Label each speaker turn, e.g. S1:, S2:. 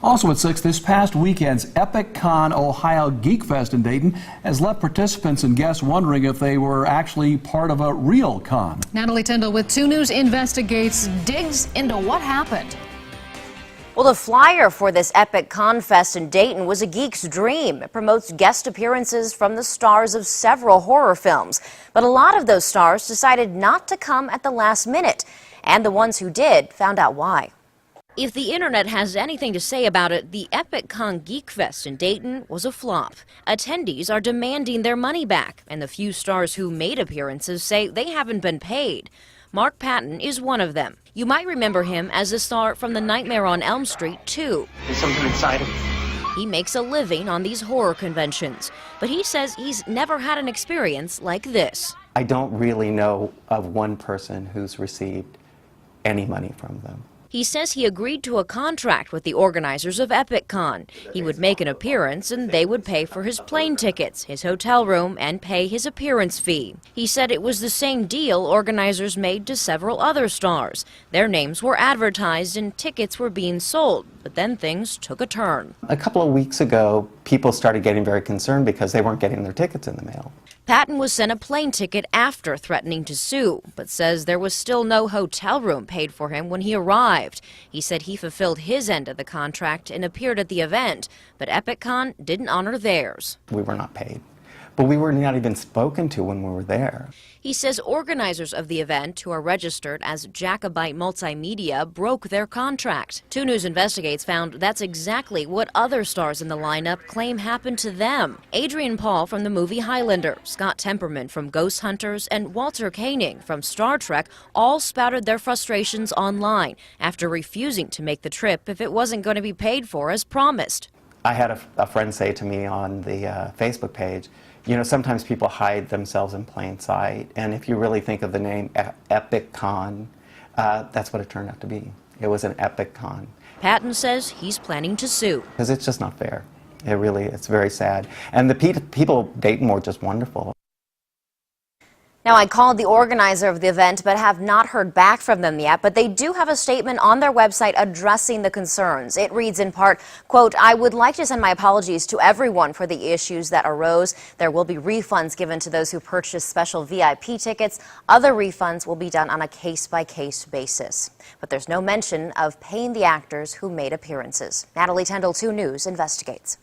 S1: Also at 6, this past weekend's Epic Con Ohio Geek Fest in Dayton has left participants and guests wondering if they were actually part of a real con.
S2: Natalie Tyndall with 2 News investigates, digs into what happened.
S3: Well, the flyer for this Epic Con Fest in Dayton was a geek's dream. It promotes guest appearances from the stars of several horror films. But a lot of those stars decided not to come at the last minute. And the ones who did found out why. If the internet has anything to say about it, the Epic Con Geek Fest in Dayton was a flop. Attendees are demanding their money back, and the few stars who made appearances say they haven't been paid. Mark Patton is one of them. You might remember him as a star from The Nightmare on Elm Street 2.
S4: There's something inside of me.
S3: He makes a living on these horror conventions, but he says he's never had an experience like this.
S5: I don't really know of one person who's received any money from them.
S3: He says he agreed to a contract with the organizers of Epic Con. He would make an appearance and they would pay for his plane tickets, his hotel room, and pay his appearance fee. He said it was the same deal organizers made to several other stars. Their names were advertised and tickets were being sold, but then things took a turn.
S5: A couple of weeks ago, people started getting very concerned because they weren't getting their tickets in the mail.
S3: Patton was sent a plane ticket after threatening to sue, but says there was still no hotel room paid for him when he arrived. He said he fulfilled his end of the contract and appeared at the event, but Epic Con didn't honor theirs.
S5: We were not paid, but we were not even spoken to when we were there.
S3: He says organizers of the event, who are registered as Jacobite Multimedia, broke their contract. 2 News Investigates found that's exactly what other stars in the lineup claim happened to them. Adrian Paul from the movie Highlander, Scott Temperman from Ghost Hunters, and Walter Koenig from Star Trek all spouted their frustrations online after refusing to make the trip if it wasn't going to be paid for as promised.
S5: I had a friend say to me on the Facebook page, you know, sometimes people hide themselves in plain sight, and if you really think of the name Epic Con, that's what it turned out to be. It was an Epic Con.
S3: Patton says he's planning to sue.
S5: Because it's just not fair. It's very sad. And the people of Dayton were just wonderful.
S3: Now, I called the organizer of the event but have not heard back from them yet, but they do have a statement on their website addressing the concerns. It reads in part, quote, "I would like to send my apologies to everyone for the issues that arose. There will be refunds given to those who purchased special VIP tickets. Other refunds will be done on a case-by-case basis." But there's no mention of paying the actors who made appearances. Natalie Tyndall, 2 News investigates.